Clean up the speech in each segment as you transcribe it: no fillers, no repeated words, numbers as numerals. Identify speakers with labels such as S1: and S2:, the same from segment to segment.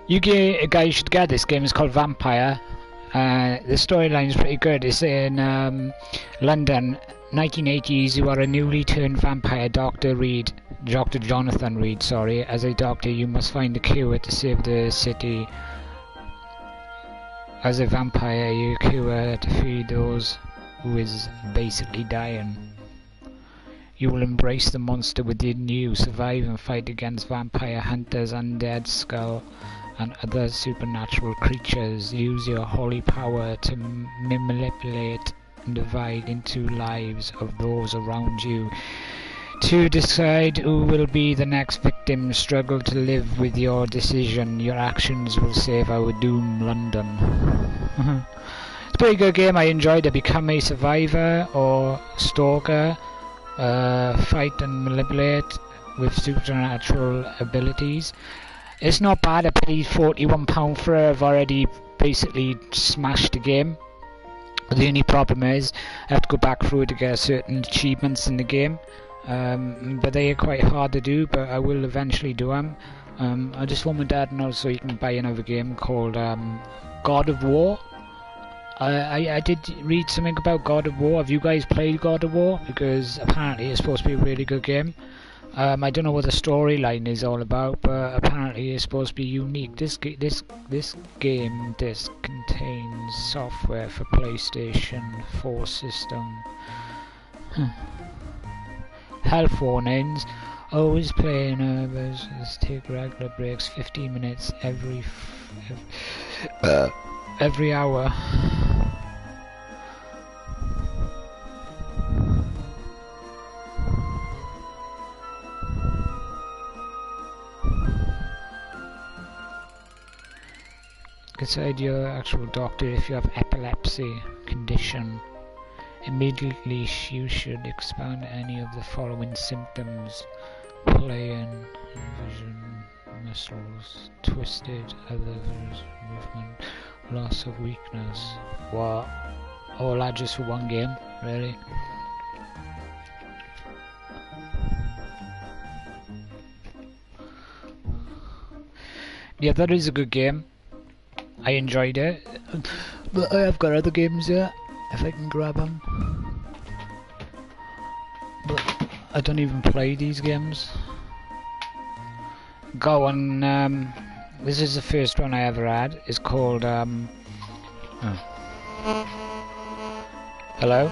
S1: You guys should get this game. It's called Vampire. The storyline is pretty good. It's in London, 1980s. You are a newly turned vampire, Dr. Jonathan Reed, sorry. As a doctor, you must find a cure to save the city. As a vampire, you cure to feed those who is basically dying. You will embrace the monster within you, survive and fight against vampire hunters, undead skull, and other supernatural creatures. Use your holy power to manipulate and divide into lives of those around you. To decide who will be the next victim, struggle to live with your decision. Your actions will save our doomed London. It's a pretty good game. I enjoyed it. Become a survivor or stalker. Fight and manipulate with supernatural abilities. It's not bad. I paid £41 for it. I've already basically smashed the game. The only problem is I have to go back through it to get certain achievements in the game. But they are quite hard to do, but I will eventually do them. I just want my dad to know so he can buy another game called God of War. I did read something about God of War. Have you guys played God of War? Because apparently it's supposed to be a really good game. I don't know what the storyline is all about, but apparently it's supposed to be unique. This game disc contains software for PlayStation 4 system. Health warnings. Always playing let's take regular breaks, 15 minutes every hour. Consult your actual doctor if you have epilepsy condition. Immediately you should expand any of the following symptoms: playing, vision, muscles, twisted, others, movement, loss of weakness. What? All that just for one game? Really? Yeah, that is a good game. I enjoyed it. But I have got other games here, if I can grab them. But I don't even play these games. Got one, this is the first one I ever had. It's called, Hello?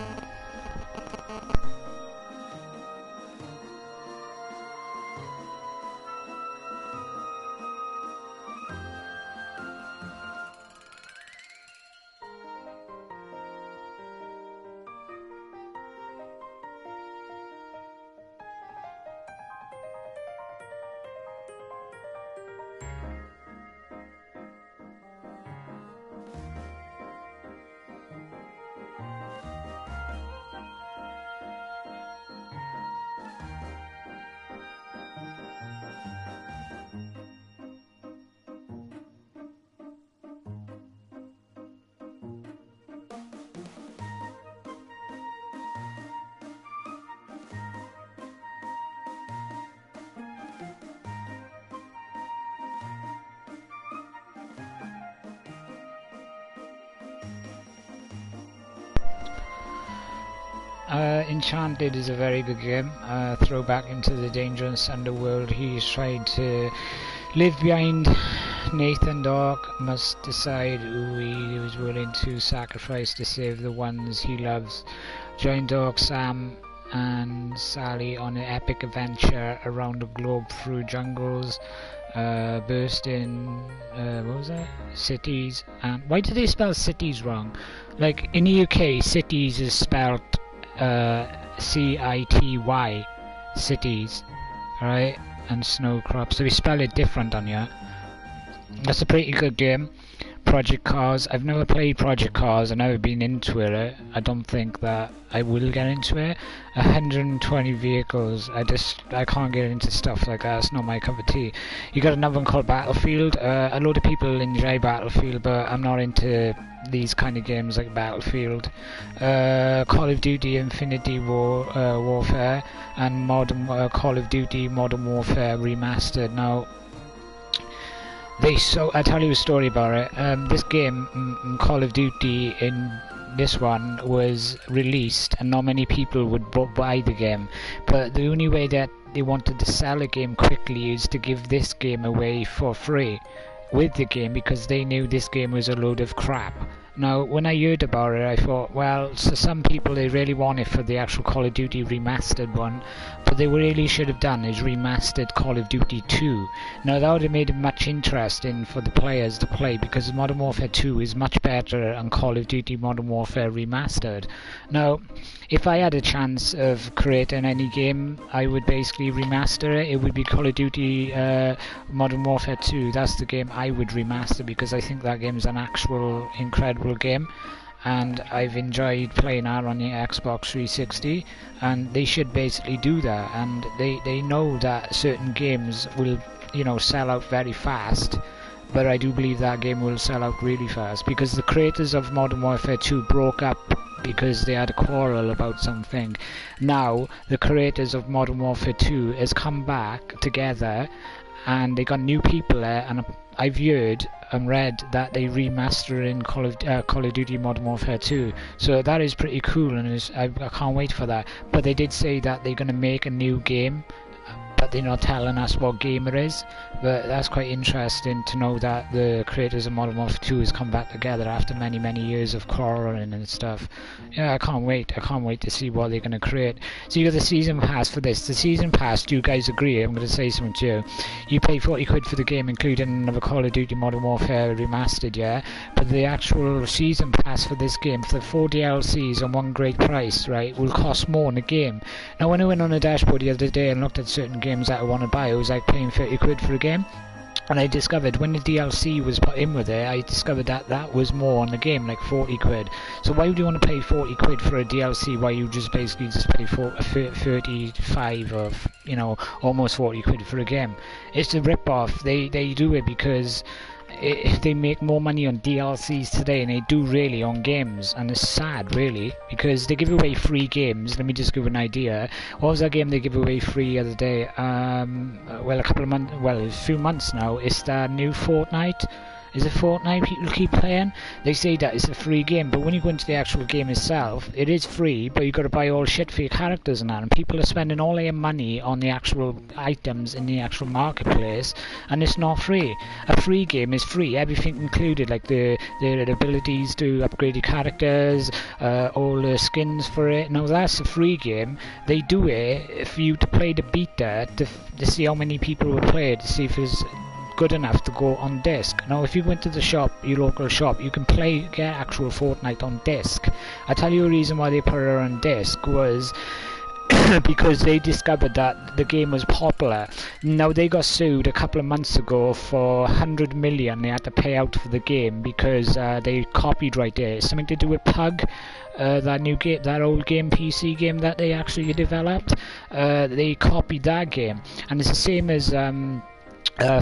S1: Enchanted is a very good game. Throwback into the dangerous underworld. He's trying to live behind. Nathan Dark must decide who he is willing to sacrifice to save the ones he loves. Join Dark, Sam and Sally on an epic adventure around the globe through jungles, bursting, what was that? Cities. And why do they spell cities wrong? Like in the UK, cities is spelled C-I-T-Y, cities, right? And snow crops, so we spell it different on here. That's a pretty good game. Project Cars, I've never played Project Cars, I've never been into it. I don't think that I will get into it. 120 vehicles, I can't get into stuff like that. It's not my cup of tea. You got another one called Battlefield. A lot of people enjoy Battlefield, but I'm not into these kind of games like Battlefield. Call of Duty Infinity Warfare and Call of Duty Modern Warfare Remastered. Now I'll tell you a story about it. This game, Call of Duty, in this one was released, and not many people would buy the game. But the only way that they wanted to sell a game quickly is to give this game away for free with the game, because they knew this game was a load of crap. Now, when I heard about it, I thought, well, so some people, they really want it for the actual Call of Duty remastered one, but they really should have done is remastered Call of Duty 2. Now, that would have made it much interesting for the players to play, because Modern Warfare 2 is much better than Call of Duty Modern Warfare Remastered. Now, if I had a chance of creating any game, I would basically remaster it. It would be Call of Duty Modern Warfare 2. That's the game I would remaster, because I think that game is an actual incredible game, and I've enjoyed playing that on the Xbox 360, and they should basically do that. And they know that certain games will, sell out very fast, but I do believe that game will sell out really fast, because the creators of Modern Warfare 2 broke up because they had a quarrel about something. Now the creators of Modern Warfare 2 has come back together, and they got new people there, and I've heard and read that they remastering Call of Duty Modern Warfare 2. So that is pretty cool, and I can't wait for that. But they did say that they're going to make a new game, but they're not telling us what game it is. But that's quite interesting to know that the creators of Modern Warfare 2 has come back together after many, many years of quarreling and stuff. Yeah, I can't wait to see what they're going to create. So you got the season pass for this. The season pass, do you guys agree? I'm going to say something to you. You pay 40 quid for the game, including another Call of Duty Modern Warfare Remastered, yeah? But the actual season pass for this game, for the 4 DLCs and one great price, right, will cost more in the game. Now, when I went on the dashboard the other day and looked at certain games that I want to buy, it was like paying 30 quid for a game. And I discovered when the DLC was put in with it, I discovered that that was more on the game, like 40 quid. So why would you want to pay 40 quid for a DLC while you just basically pay for 35 of, almost 40 quid for a game? It's a rip-off. They do it because they make more money on DLCs today than they do really on games, and it's sad really, because they give away free games. Let me just give an idea. What was that game they gave away free the other day? A few months now. It's the new Fortnite. Is it Fortnite people keep playing? They say that it's a free game, but when you go into the actual game itself, it is free, but you've got to buy all shit for your characters and that, and people are spending all their money on the actual items in the actual marketplace, and it's not free. A free game is free, everything included, like the abilities to upgrade your characters, all the skins for it. Now that's a free game. They do it for you to play the beta, to see how many people will play it, to see if it's good enough to go on disc. Now if you went to the shop, your local shop, you can get actual Fortnite on disc. I tell you a reason why they put it on disc was because they discovered that the game was popular. Now they got sued a couple of months ago for 100 million they had to pay out for the game, because they copyrighted it. Something to do with Pug, that new game, that old game, PC game that they actually developed. They copied that game, and it's the same as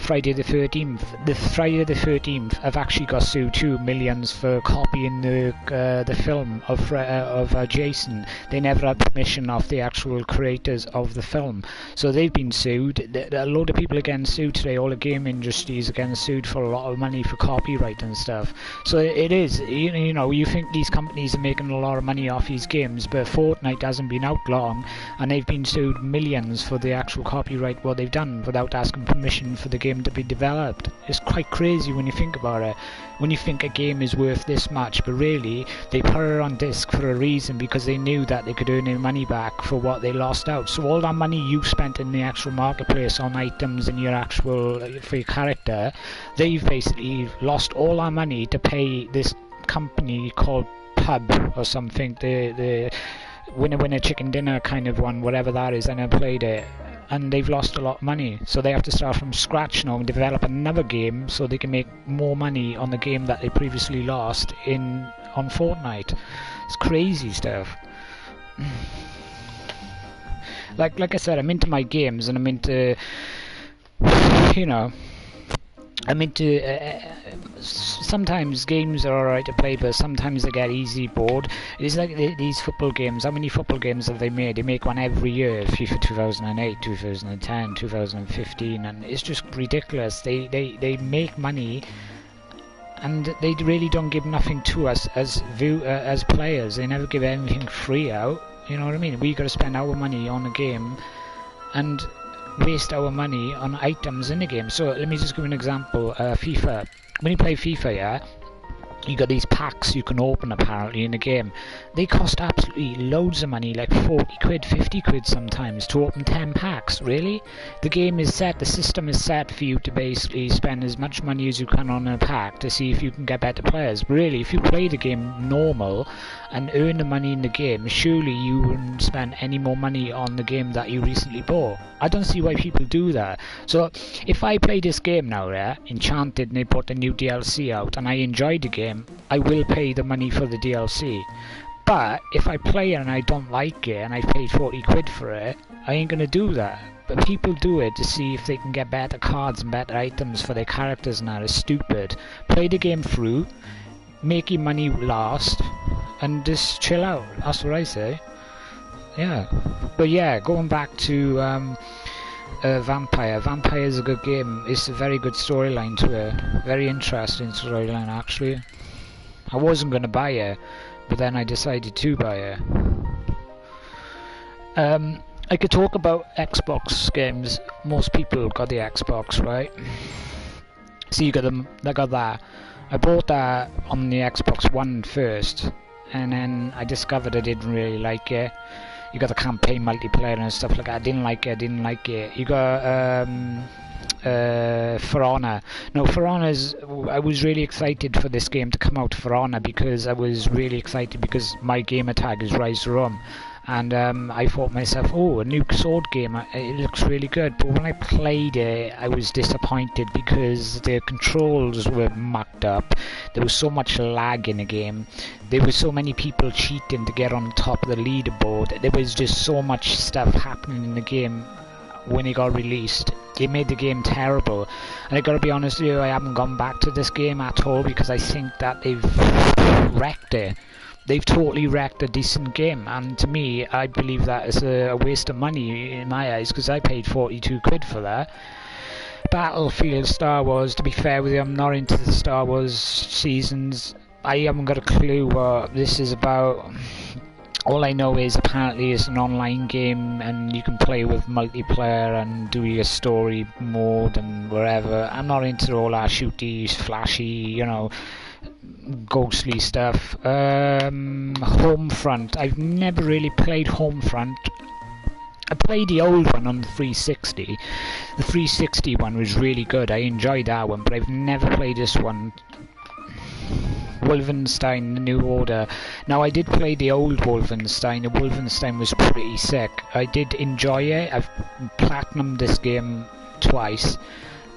S1: Friday the 13th. The Friday the 13th have actually got sued too, millions, for copying the film of Jason. They never had permission of the actual creators of the film, so they've been sued. A load of people are getting sued today. All the game industries are getting sued for a lot of money for copyright and stuff. So it is, you think these companies are making a lot of money off these games, but Fortnite hasn't been out long, and they've been sued millions for the actual copyright what they've done without asking permission for the game to be developed. It's quite crazy when you think about it. When you think a game is worth this much, but really they put it on disc for a reason, because they knew that they could earn their money back for what they lost out. So all that money you spent in the actual marketplace on items and your actual for your character, they've basically lost all that money to pay this company called Pub or something, the winner chicken dinner kind of one, whatever that is. And I played it, and they've lost a lot of money, so they have to start from scratch now and develop another game so they can make more money on the game that they previously lost on Fortnite. It's crazy stuff. Like I said, I'm into my games, and I'm into, I'm into sometimes games are alright to play, but sometimes they get easy bored. It's like these football games. How many football games have they made? They make one every year: FIFA 2008, 2010, 2015, and it's just ridiculous. They make money, and they really don't give nothing to us as players. They never give anything free out. You know what I mean? We got to spend our money on a game, and waste our money on items in the game. So let me just give an example. FIFA. When you play FIFA, yeah, you got these packs you can open apparently in the game. They cost absolutely loads of money, like 40 quid, 50 quid sometimes, to open 10 packs. Really? The game is set, the system is set for you to basically spend as much money as you can on a pack to see if you can get better players. Really, if you play the game normal and earn the money in the game, surely you wouldn't spend any more money on the game that you recently bought. I don't see why people do that. So if I play this game now, yeah, Enchanted, and they put the new DLC out, and I enjoy the game, I will pay the money for the DLC. But if I play it and I don't like it and I paid 40 quid for it, I ain't gonna do that. But people do it to see if they can get better cards and better items for their characters, and that is stupid. Play the game through, make your money last, and just chill out. That's what I say. Yeah. But yeah, going back to Vampire. Vampire is a good game. It's a very good storyline to it. Very interesting storyline, actually. I wasn't going to buy it, but then I decided to buy it. I could talk about Xbox games. Most people got the Xbox, right? So you got them. I got that. I bought that on the Xbox One first, and then I discovered I didn't really like it. You got the campaign multiplayer and stuff like that. I didn't like it. You got For Honor. No, For Honor's. I was really excited for this game to come out, For Honor, because I was really excited because my gamer tag is Rise to Rome. And I thought to myself, oh, a new sword game, it looks really good. But when I played it, I was disappointed because the controls were mucked up. There was so much lag in the game. There were so many people cheating to get on top of the leaderboard. There was just so much stuff happening in the game when it got released. It made the game terrible. And I gotta be honest with you, I haven't gone back to this game at all because I think that they've wrecked it. They've totally wrecked a decent game, and to me, I believe that is a waste of money in my eyes, because I paid 42 quid for that. Battlefield Star Wars, to be fair with you, I'm not into the Star Wars seasons. I haven't got a clue what this is about. All I know is apparently it's an online game and you can play with multiplayer and do your story mode and wherever. I'm not into all that shooty, flashy, you know, ghostly stuff. Homefront. I've never really played Homefront. I played the old one on the 360. The 360 one was really good. I enjoyed that one, but I've never played this one. Wolfenstein: The New Order. Now, I did play the old Wolfenstein. The Wolfenstein was pretty sick. I did enjoy it. I've platinumed this game twice,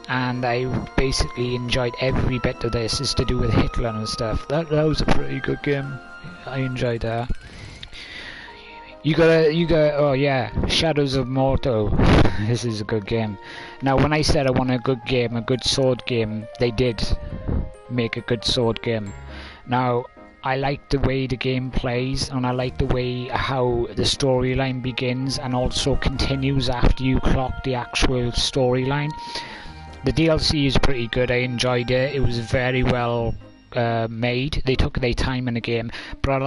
S1: and I basically enjoyed every bit of this. It's to do with Hitler and stuff. That was a pretty good game. I enjoyed that. You got oh yeah, Shadows of Mordor. This is a good game. Now, when I said I want a good game, a good sword game, they did make a good sword game. Now, I like the way the game plays, and I like the way how the storyline begins and also continues after you clock the actual storyline. The DLC is pretty good. I enjoyed it. It was very well made. They took their time in the game, but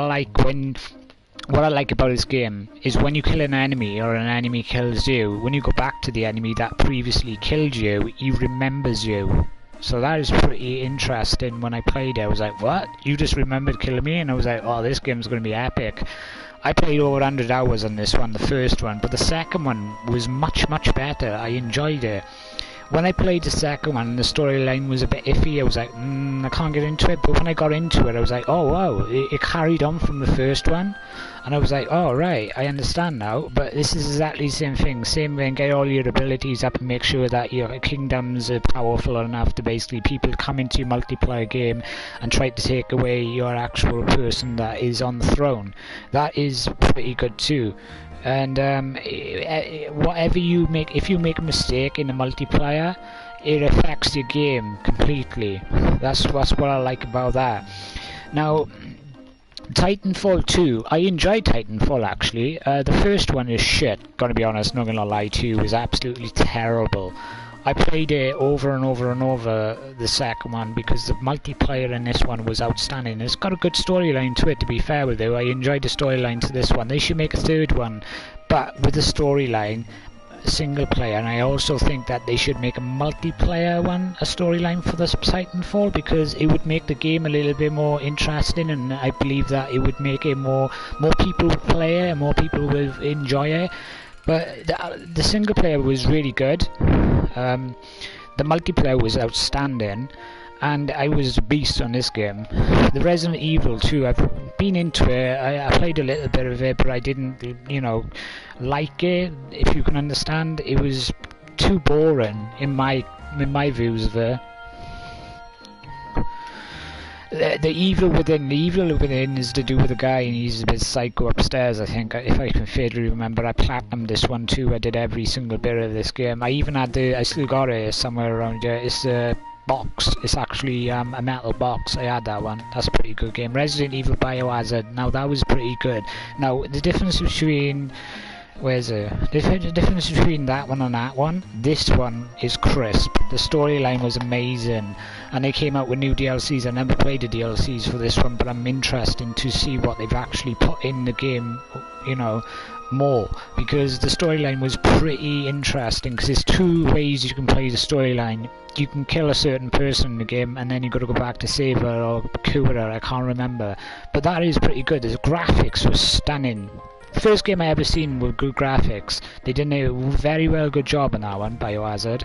S1: what I like about this game is when you kill an enemy or an enemy kills you, when you go back to the enemy that previously killed you, he remembers you. So that is pretty interesting. When I played it, I was like, what? You just remembered killing me? And I was like, oh, this game's going to be epic. I played over 100 hours on this one, the first one, but the second one was much, much better. I enjoyed it. When I played the second one, the storyline was a bit iffy. I was like, I can't get into it. But when I got into it, I was like, oh wow, it carried on from the first one. And I was like, oh right, I understand now. But this is exactly the same thing. Same way, and get all your abilities up and make sure that your kingdoms are powerful enough to basically people come into your multiplayer game and try to take away your actual person that is on the throne. That is pretty good too. And whatever you make, if you make a mistake in the multiplayer, it affects your game completely. That's what I like about that. Now, Titanfall 2, I enjoyed Titanfall actually. The first one is shit, gonna be honest, not gonna lie to you, it was absolutely terrible. I played it over and over and over, the second one, because the multiplayer in this one was outstanding. It's got a good storyline to it, to be fair with you. I enjoyed the storyline to this one. They should make a third one, but with the storyline, single player, and I also think that they should make a multiplayer one, a storyline for this Titanfall, because it would make the game a little bit more interesting, and I believe that it would make it more people would play it and more people will enjoy it. But the single player was really good. The multiplayer was outstanding, and I was a beast on this game. The Resident Evil 2, I've been into it, I played a little bit of it, but I didn't, like it, if you can understand. It was too boring in my views of it. The evil within is to do with a guy, and he's a bit psycho upstairs, I think, if I can fairly remember. I platinumed this one too. I did every single bit of this game. I even had I still got it somewhere around here. It's a box. It's actually a metal box. I had that one. That's a pretty good game. Resident Evil Biohazard. Now that was pretty good. Now the difference between the difference between that one and that one, this one is crisp. The storyline was amazing, and they came out with new DLCs. I never played the DLCs for this one, but I'm interested to see what they've actually put in the game, more, because the storyline was pretty interesting, because there's two ways you can play the storyline. You can kill a certain person in the game, and then you've got to go back to save her or cure her, I can't remember, but that is pretty good. The graphics were stunning. First game I ever seen with good graphics. They did a very good job on that one, Biohazard.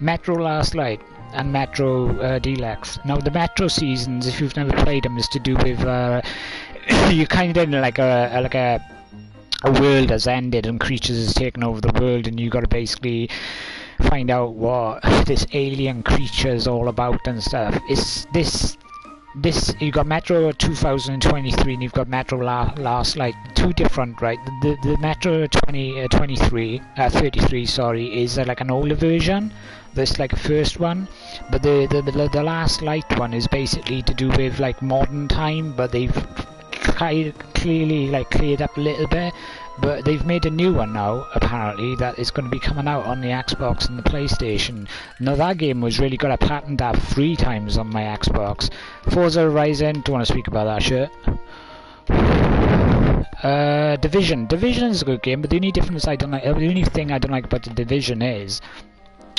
S1: Metro Last Light and Metro Deluxe. Now the Metro seasons, if you've never played them, is to do with you're kind of in like a world has ended and creatures has taken over the world, and you got to basically find out what this alien creature is all about and stuff. It's this you've got Metro 2023 and you've got Metro Last Light, two different, right? The Metro 33 sorry, is like an older version. That's like a first one, but the Last Light one is basically to do with like modern time, but they've clearly like cleared up a little bit. But they've made a new one now, apparently, that is going to be coming out on the Xbox and the PlayStation. Now that game was really good. I platinumed that 3 times on my Xbox. Forza Horizon, don't want to speak about that shit. Division is a good game, but the only thing I don't like about the Division is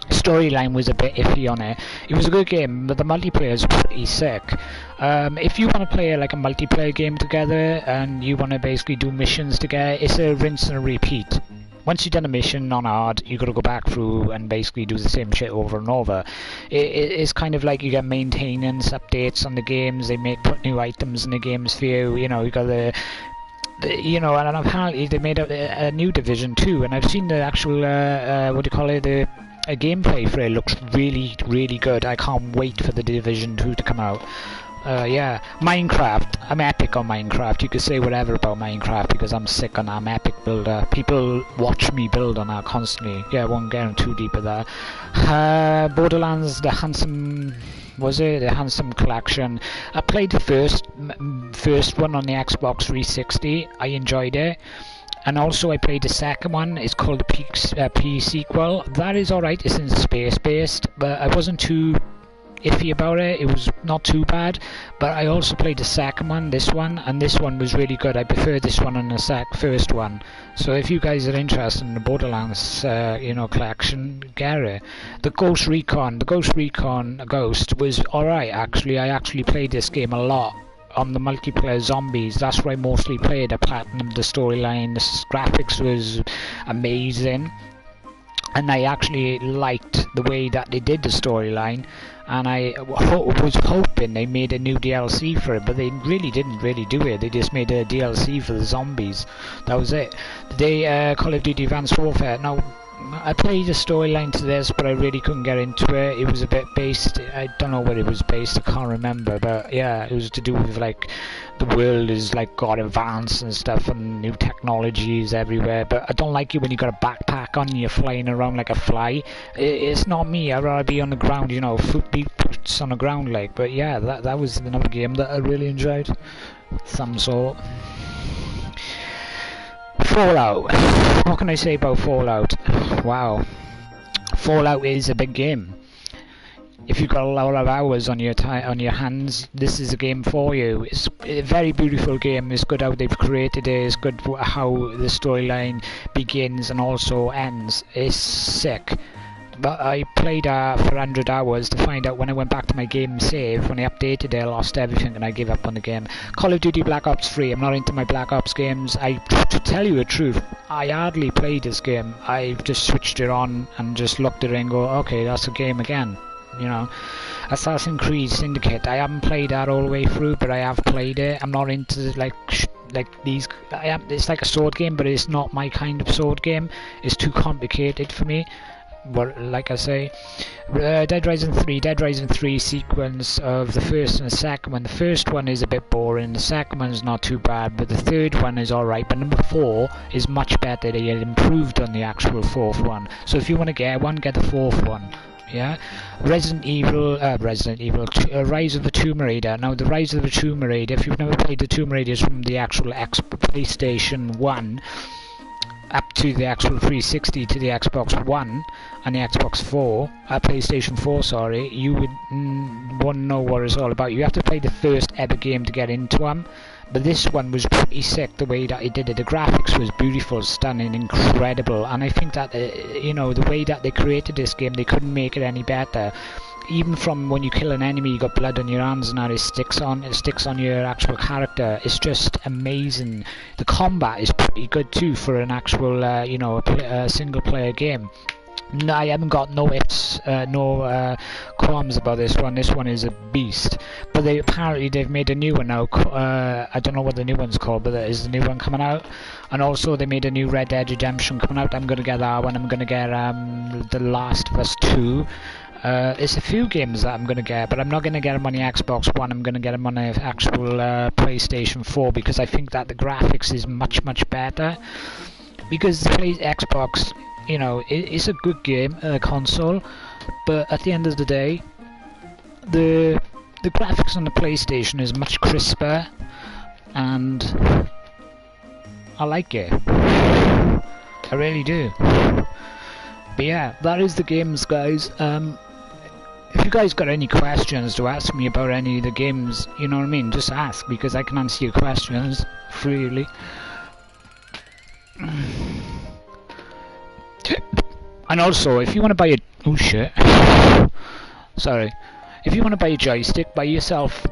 S1: storyline was a bit iffy on it. It was a good game, but the multiplayer is pretty sick. If you want to play like a multiplayer game together and you want to basically do missions together, it's a rinse and a repeat. Once you've done a mission on hard, you got to go back through and basically do the same shit over and over. It's kind of like you get maintenance updates on the games. They put new items in the games for you. You got and apparently they made a new Division 2, and I've seen the actual a gameplay for it. Looks really good. I can't wait for the Division 2 to come out. Yeah, Minecraft. I'm epic on Minecraft. You could say whatever about Minecraft because I'm sick on that. I'm epic builder. People watch me build on that constantly. Yeah, I won't get too deep at that. Borderlands, the Handsome Collection. I played the first one on the Xbox 360. I enjoyed it. And also I played the second one. It's called the P sequel. That is alright. It's in space based, but I wasn't too iffy about it. It was not too bad. But I also played the second one, this one, and this one was really good. I prefer this one on the first one. So if you guys are interested in the Borderlands collection, get it. The Ghost Recon Ghost was alright actually. I actually played this game a lot on the multiplayer zombies. That's where I mostly played. I platinumed the storyline. The graphics was amazing, and I actually liked the way that they did the storyline, and I was hoping they made a new DLC for it, but they didn't do it. They just made a DLC for the zombies. That was it. Call of Duty Advanced Warfare. Now I played the storyline to this, but I really couldn't get into it. It was a bit based, I don't know what it was based, I can't remember, but yeah, it was to do with like the world is like got advanced and stuff and new technologies everywhere, but I don't like it when you got a backpack on and you're flying around like a fly. It's not me. I'd rather be on the ground, you know, boots on the ground like. But yeah, that was another game that I really enjoyed. Some sort. Fallout. What can I say about Fallout? Wow. Fallout is a big game. If you've got a lot of hours on your hands, this is a game for you. It's a very beautiful game. It's good how they've created it. It's good how the storyline begins and also ends. It's sick. But I played for 100 hours to find out when I went back to my game save, when I updated it, I lost everything and I gave up on the game. Call of Duty Black Ops 3, I'm not into my Black Ops games. To tell you the truth, I hardly played this game. I just switched it on and just looked at it and go, okay, that's a game again. You know, Assassin's Creed Syndicate, I haven't played that all the way through, but I have played it. I'm not into like these. It's like a sword game, but it's not my kind of sword game. It's too complicated for me. But like I say, Dead Rising 3 sequence of the first and the second one. The first one is a bit boring, the second one is not too bad, but the third one is alright. But number 4 is much better. They had improved on the actual fourth one. So if you want to get one, get the fourth one. Yeah, Rise of the Tomb Raider. Now, the Rise of the Tomb Raider, if you've never played the Tomb Raiders from the actual PlayStation 1 up to the actual 360 to the Xbox One and the Xbox 4, PlayStation 4, sorry, you wouldn't know what it's all about. You have to play the first ever game to get into them. But this one was pretty sick, the way that it did it. The graphics was beautiful, stunning, incredible. And I think that, you know, the way that they created this game, they couldn't make it any better. Even from when you kill an enemy, you got blood on your hands and now it sticks on your actual character. It's just amazing. The combat is pretty good too for an actual, you know, a single player game. No, I haven't got no ifs, no qualms about this one. This one is a beast. But apparently they've made a new one now. I don't know what the new one's called, but there is a new one coming out. And also they made a new Red Dead Redemption coming out. I'm going to get that one. I'm going to get The Last of Us 2. There's a few games that I'm going to get, but I'm not going to get them on the Xbox One. I'm going to get them on the actual PlayStation 4 because I think that the graphics is much, much better. Because the Xbox, you know, it's a good game, console, but at the end of the day, the graphics on the PlayStation is much crisper, and I like it. I really do. But yeah, that is the games, guys. If you guys got any questions to ask me about any of the games, you know what I mean, just ask, because I can answer your questions freely. And also, if you want to buy a... oh shit. Sorry. If you want to buy a joystick, buy yourself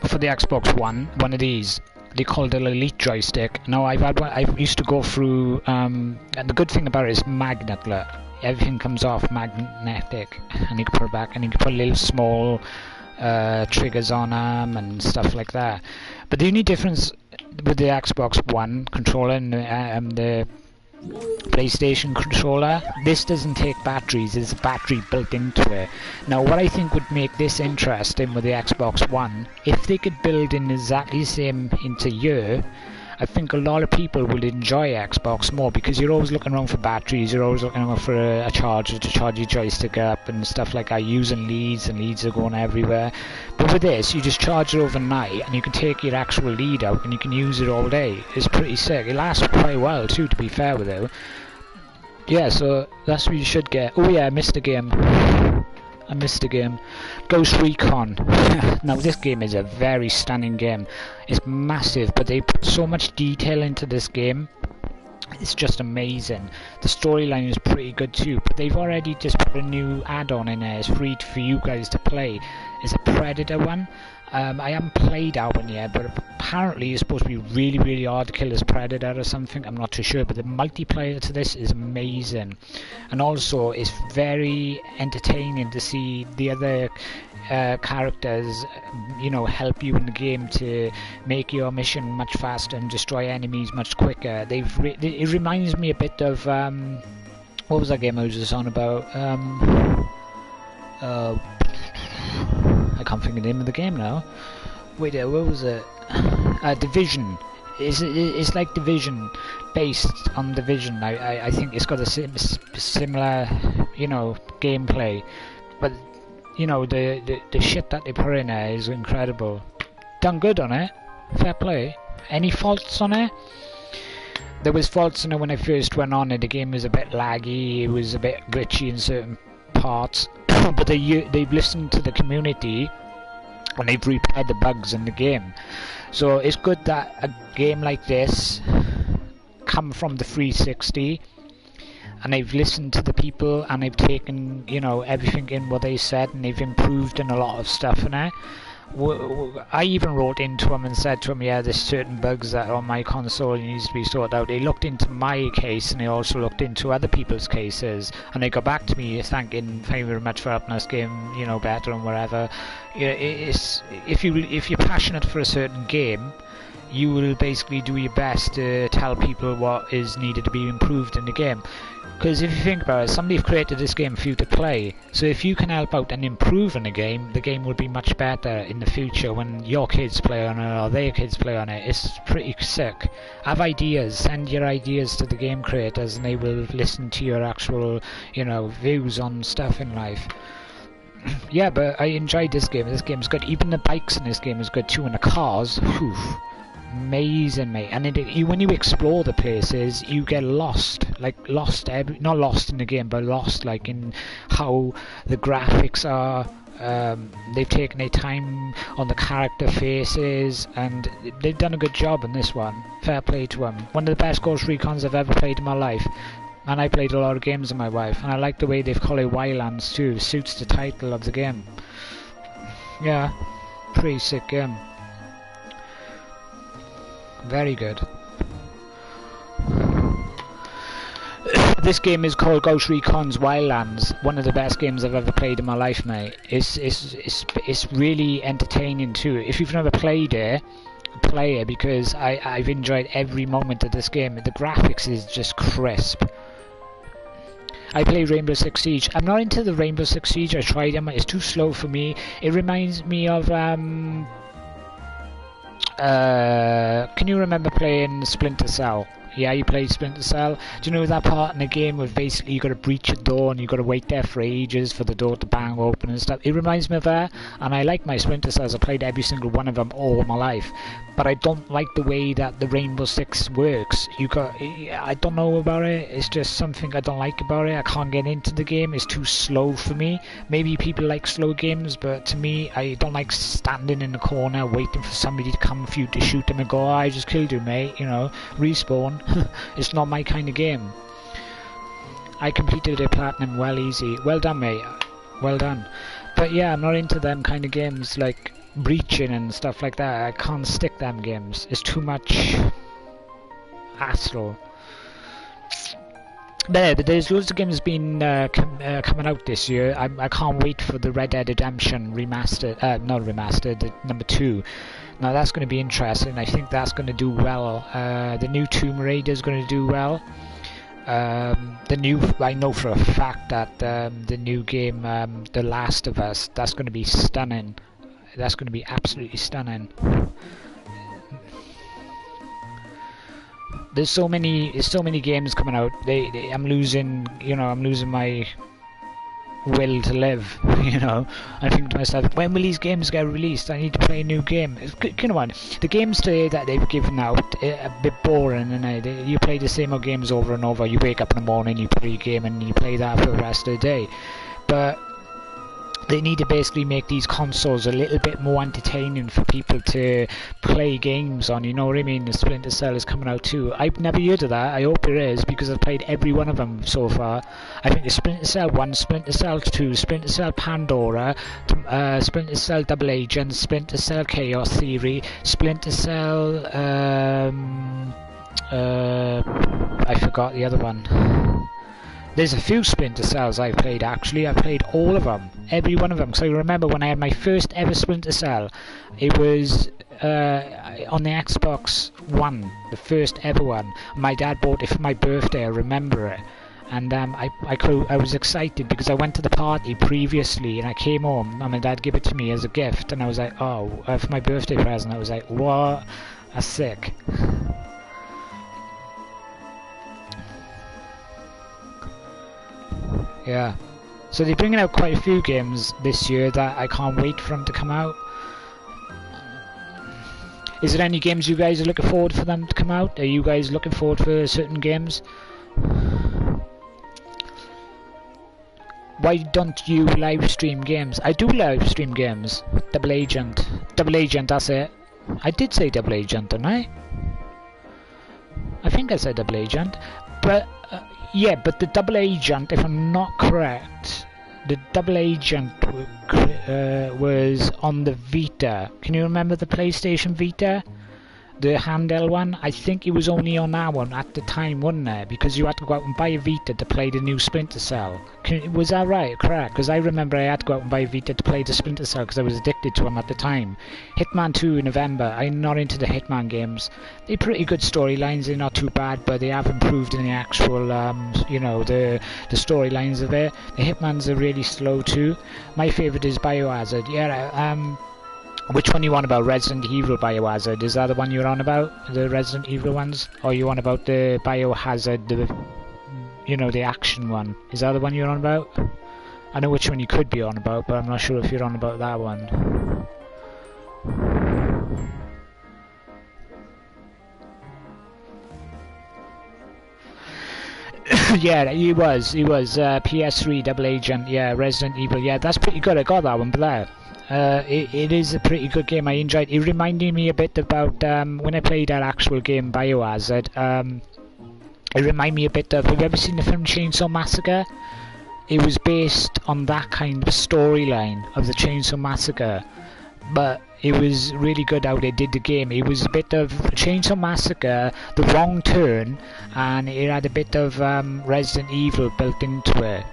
S1: for the Xbox One, one of these. They call it an Elite joystick. Now, I've had one, I used to go through, and the good thing about it is magnetless. Everything comes off magnetic, and you can put it back, and you can put little small triggers on them and stuff like that. But the only difference with the Xbox One controller and the PlayStation controller, this doesn't take batteries. There's a battery built into it. Now, what I think would make this interesting with the Xbox One, if they could build in exactly the same into you, I think a lot of people would enjoy Xbox more, because you're always looking around for batteries, you're always looking around for a charger to charge your joystick up and stuff like that, using leads, and leads are going everywhere. But with this, you just charge it overnight and you can take your actual lead out and you can use it all day. It's pretty sick. It lasts quite well too, to be fair with it. Yeah, so that's what you should get. Oh yeah, I missed a game. Ghost Recon. Now this game is a very stunning game. It's massive, but they put so much detail into this game. It's just amazing. The storyline is pretty good too, but they've already just put a new add-on in there. It's free for you guys to play. It's a Predator one. I haven't played that one yet, but apparently it's supposed to be really, really hard to kill this Predator or something. I'm not too sure, but the multiplayer to this is amazing. And also, it's very entertaining to see the other characters, you know, help you in the game to make your mission much faster and destroy enemies much quicker. It reminds me a bit of, what was that game I was just on about? I can't think of the name of the game now. Wait, what was it? Division. It's like Division, based on Division. I think it's got a similar, you know, gameplay, but you know the shit that they put in there is incredible. Done good on it. Fair play. Any faults on it? There was faults in it when I first went on it. The game was a bit laggy. It was a bit glitchy in certain parts, but they've listened to the community and they've repaired the bugs in the game. So it's good that a game like this come from the 360 and they've listened to the people and they've taken, you know, everything in what they said, and they've improved in a lot of stuff in it. I even wrote into them and said to them, yeah, there's certain bugs that are on my console needs to be sorted out. They looked into my case and they also looked into other people's cases, and they got back to me thanking, thank you very much for helping us game, you know, better and whatever. It's, if you're passionate for a certain game, you will basically do your best to tell people what is needed to be improved in the game. Because if you think about it, somebody's created this game for you to play. So if you can help out and improve in the game will be much better in the future when your kids play on it or their kids play on it. It's pretty sick. Have ideas, send your ideas to the game creators and they will listen to your actual, you know, views on stuff in life. Yeah, but I enjoyed this game. This game's good. Even the bikes in this game is good too, and the cars, whew. Amazing, mate. And when you explore the places, you get lost. Like lost, not lost in the game, but lost like in how the graphics are. They've taken their time on the character faces, and they've done a good job in this one. Fair play to them. One of the best Ghost Recons I've ever played in my life. And I played a lot of games with my wife, and I like the way they've called it Wildlands too. Suits the title of the game. Yeah, pretty sick game. Very good. This game is called Ghost Recon's Wildlands. One of the best games I've ever played in my life, mate. It's really entertaining too. If you've never played it, play it, because I've enjoyed every moment of this game. The graphics is just crisp. I play Rainbow Six Siege. I'm not into the Rainbow Six Siege. I tried them. It's too slow for me. It reminds me of can you remember playing Splinter Cell? Yeah, you played Splinter Cell. Do you know that part in the game where basically you got to breach a door and you got to wait there for ages for the door to bang open and stuff? It reminds me of that, and I like my Splinter Cells. I played every single one of them all my life, but I don't like the way that the Rainbow Six works. I don't know about it. It's just something I don't like about it. I can't get into the game. It's too slow for me. Maybe people like slow games, but to me, I don't like standing in the corner waiting for somebody to come for you to shoot them and go, oh, I just killed you, mate. You know, respawn. It's not my kind of game. I completed a platinum well easy. Well done, mate. Well done. But yeah, I'm not into them kind of games like breaching and stuff like that. I can't stick them games. It's too much hassle. But there's loads of games been coming out this year. I can't wait for the Red Dead Redemption remastered, not remastered, the number 2. Now that's going to be interesting. I think that's going to do well. The new Tomb Raider is going to do well. I know for a fact that the new game, The Last of Us, that's going to be stunning. That's going to be absolutely stunning. There's so many games coming out. I'm losing my will to live. You know, I think to myself, when will these games get released? I need to play a new game. You know what? The games today that they've given out are a bit boring, and you play the same old games over and over. You wake up in the morning, you play a game, and you play that for the rest of the day. But they need to basically make these consoles a little bit more entertaining for people to play games on, you know what I mean? The Splinter Cell is coming out too. I've never heard of that. I hope it is, because I've played every one of them so far. I think the Splinter Cell 1, Splinter Cell 2, Splinter Cell Pandora, Splinter Cell Double Agent, Splinter Cell Chaos Theory, Splinter Cell, I forgot the other one. There's a few Splinter Cells I've played, actually. I've played all of them. Every one of them. So I remember when I had my first ever Splinter Cell, it was on the Xbox One, the first ever one. My dad bought it for my birthday, I remember it. And I was excited because I went to the party previously and I came home and my dad gave it to me as a gift, and I was like, oh, for my birthday present. I was like, what? That's sick. Yeah. So they're bringing out quite a few games this year that I can't wait for them to come out. Is there any games you guys are looking forward for them to come out? Are you guys looking forward for certain games? Why don't you live stream games? I do live stream games. Double Agent. Double Agent, that's it. I did say Double Agent, didn't I? I think I said Double Agent. But, yeah, but the Double Agent, if I'm not correct, the Double Agent was on the Vita. Can you remember the PlayStation Vita? The handheld one? I think it was only on that one at the time, wasn't it? Because you had to go out and buy a Vita to play the new Splinter Cell. Was that right? Correct. Because I remember I had to go out and buy a Vita to play the Splinter Cell because I was addicted to them at the time. Hitman 2 in November. I'm not into the Hitman games. They're pretty good storylines. They're not too bad, but they have improved in the actual, you know, the storylines of it. The Hitmans are really slow too. My favourite is Biohazard. Yeah, which one you on about? Resident Evil Biohazard? Is that the one you're on about? The Resident Evil ones? Or you on about the Biohazard, you know, the action one? Is that the one you're on about? I know which one you could be on about, but I'm not sure if you're on about that one. Yeah, he was PS3 Double Agent, yeah, Resident Evil, yeah, that's pretty good. I got that one, but it is a pretty good game. I enjoyed it. It reminded me a bit about when I played that actual game Biohazard. It reminded me a bit of, have you ever seen the film Chainsaw Massacre? It was based on that kind of storyline of the Chainsaw Massacre, but it was really good how they did the game. It was a bit of Chainsaw Massacre, the wrong turn, and it had a bit of Resident Evil built into it.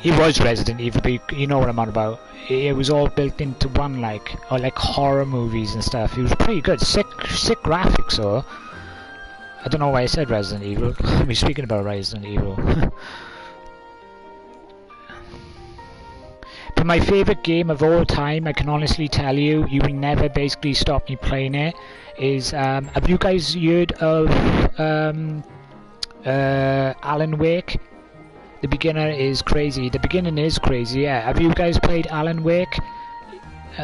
S1: It was Resident Evil, but you know what I'm on about. It was all built into one, like horror movies and stuff. It was pretty good. Sick graphics, though. I don't know why I said Resident Evil. We're speaking about Resident Evil. But my favourite game of all time, I can honestly tell you, you will never basically stop me playing it, is, have you guys heard of Alan Wake? The beginning is crazy, yeah. Have you guys played Alan Wake?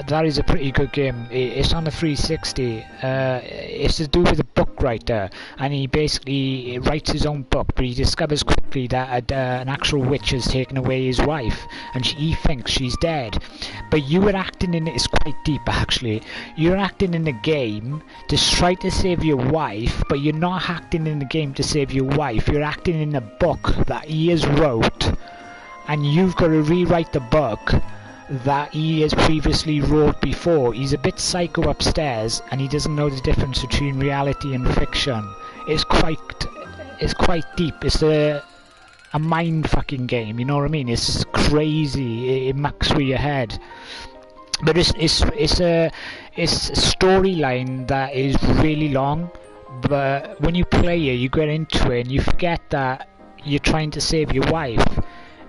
S1: That is a pretty good game. It's on the 360. It's to do with a book writer, and he basically writes his own book, but he discovers quickly that an actual witch has taken away his wife, and he thinks she's dead. But you are acting in it. It's quite deep, actually. You're acting in the game to try to save your wife, but you're not acting in the game to save your wife. You're acting in a book that he has wrote, and you've got to rewrite the book that he has previously wrote before. He's a bit psycho upstairs, and he doesn't know the difference between reality and fiction. It's quite deep. It's a mind fucking game. You know what I mean? It's crazy. It mucks with your head. But it's a storyline that is really long. But when you play it, you get into it, and you forget that you're trying to save your wife.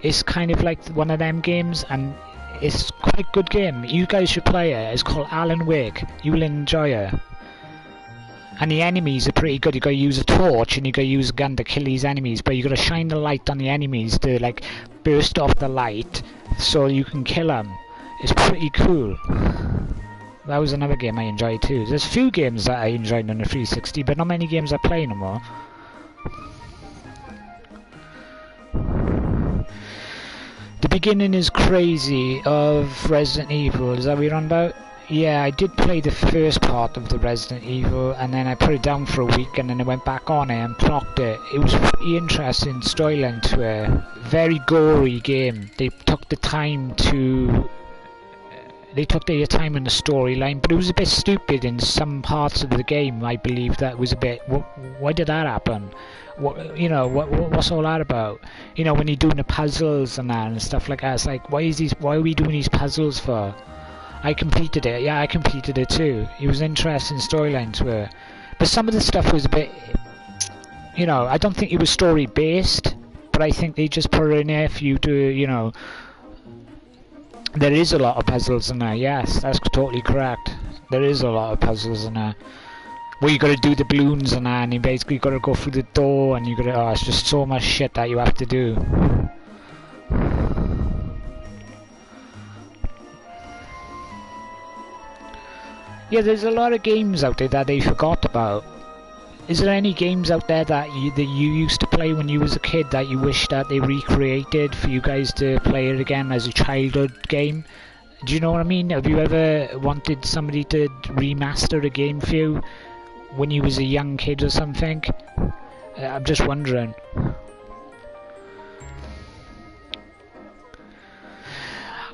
S1: It's kind of like one of them games, and it's quite a good game. You guys should play it. It's called Alan Wake. You will enjoy it. And the enemies are pretty good. You got to use a torch and you got to use a gun to kill these enemies, but you got to shine the light on the enemies to like burst off the light so you can kill them. It's pretty cool. That was another game I enjoyed too. There's a few games that I enjoyed on the 360, but not many games I play no more. The beginning is crazy of Resident Evil. Is that what you're on about? Yeah, I did play the first part of the Resident Evil, and then I put it down for a week, and then I went back on it and clocked it. It was a pretty interesting storyline to a very gory game. They took the time to... They took their time in the storyline, but it was a bit stupid in some parts of the game. I believe that was a bit... Why did that happen? What's all that about? You know, when you're doing the puzzles and that and stuff like that, it's like, why are we doing these puzzles for? I completed it. Yeah, I completed it too. It was an interesting storyline to it. But some of the stuff was a bit, I don't think it was story based, but but I think they just put it in there for you to, you know. There is a lot of puzzles in there. Yes, that's totally correct. There is a lot of puzzles in there. Well, you got to do the balloons and that, and you basically got to go through the door, and you got to. Oh, it's just so much shit that you have to do. Yeah, there's a lot of games out there that they forgot about. Is there any games out there that you used to play when you was a kid that you wish that they recreated for you guys to play it again as a childhood game? Do you know what I mean? Have you ever wanted somebody to remaster a game for you when you was a young kid or something? I'm just wondering.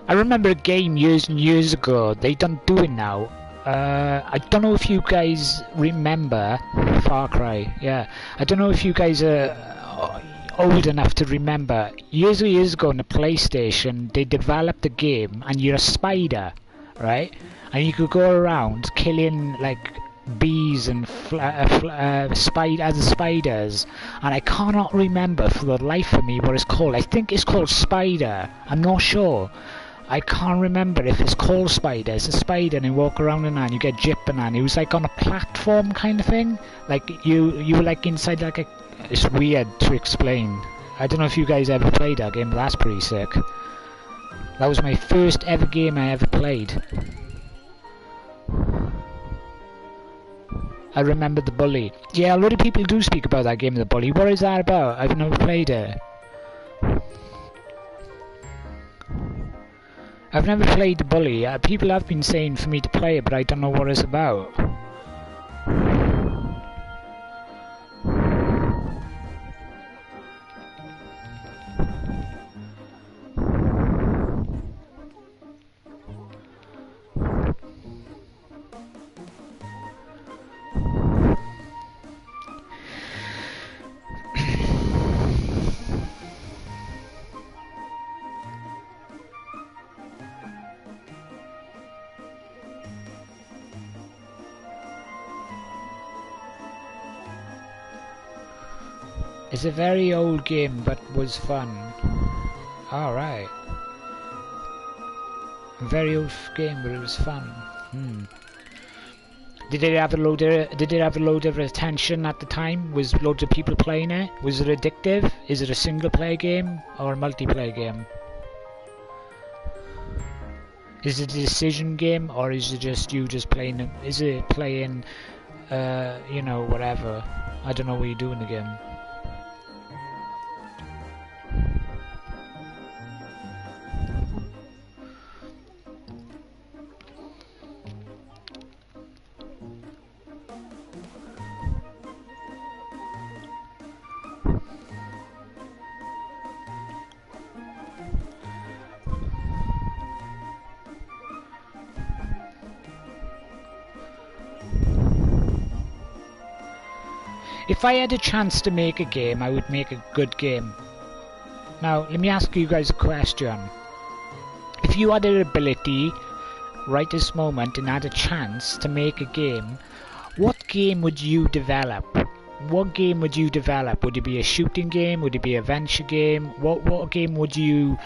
S1: I remember a game years and years ago. They don't do it now. I don't know if you guys remember Far Cry. Yeah, I don't know if you guys are old enough to remember. Years and years ago on the PlayStation, they developed a game, and you're a spider, right? And you could go around killing like bees and other spiders, and I cannot remember for the life of me what it's called. I think it's called Spider. I'm not sure. I can't remember if it's called Spider. It's a spider and you walk around and you get jipping and it was like on a platform kind of thing. Like you were like inside like a... It's weird to explain. I don't know if you guys ever played that game, but that's pretty sick. That was my first ever game I ever played. I remember The Bully. Yeah, a lot of people do speak about that game, The Bully. What is that about? I've never played it. I've never played The Bully. People have been saying for me to play it, but I don't know what it's about. It's a very old game, but was fun. Alright. A very old game, but it was fun. Did it have a load of attention at the time? Was loads of people playing it? Was it addictive? Is it a single player game or a multiplayer game? Is it a decision game, or is it just you just playing it? Is it playing you know, whatever? I don't know what you do in the game. If I had a chance to make a game, I would make a good game. Now, let me ask you guys a question. If you had an ability right this moment and had a chance to make a game, what game would you develop? What game would you develop? Would it be a shooting game? Would it be a adventure game? What game would you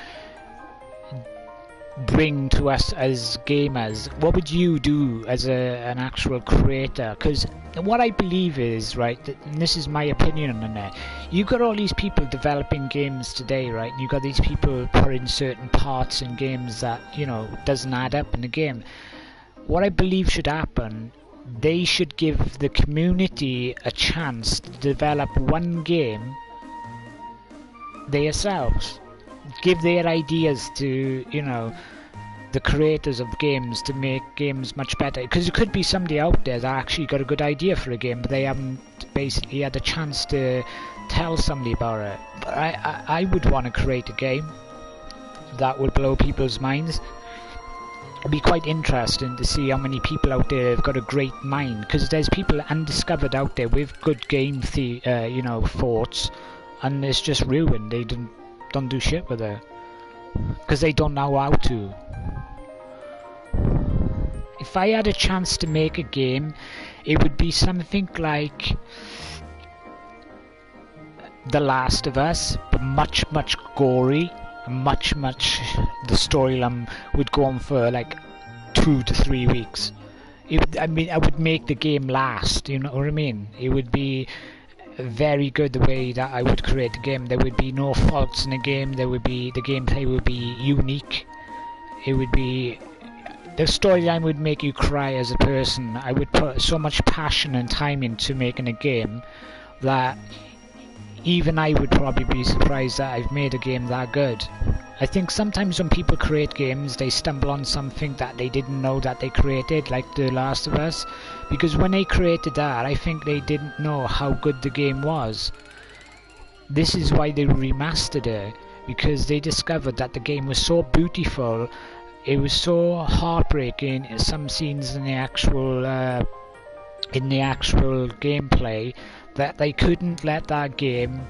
S1: bring to us as gamers? What would you do as an actual creator? Because what I believe is, right, and this is my opinion on it, you got all these people developing games today, right, and you got these people putting certain parts in games that, you know, doesn't add up in the game. What I believe should happen, they should give the community a chance to develop one game themselves. Give their ideas to, you know, the creators of games to make games much better. Because there could be somebody out there that actually got a good idea for a game, but they haven't basically had a chance to tell somebody about it. But I would want to create a game that would blow people's minds. It'd be quite interesting to see how many people out there have got a great mind, because there's people undiscovered out there with good game you know, thoughts, and it's just ruined. They don't do shit with it because they don't know how to. If I had a chance to make a game, it would be something like The Last of Us, but much gory, and much the storyline would go on for like 2 to 3 weeks. I would make the game last, you know what I mean? It would be very good the way that I would create the game. There would be no faults in the game. The gameplay would be unique. It would be, the storyline would make you cry as a person. I would put so much passion and time into making a game that even I would probably be surprised that I've made a game that good. I think sometimes when people create games, they stumble on something that they didn't know that they created, like The Last of Us. Because when they created that, I think they didn't know how good the game was. This is why they remastered it, because they discovered that the game was so beautiful, it was so heartbreaking, some scenes in the actual gameplay, that they couldn't let that game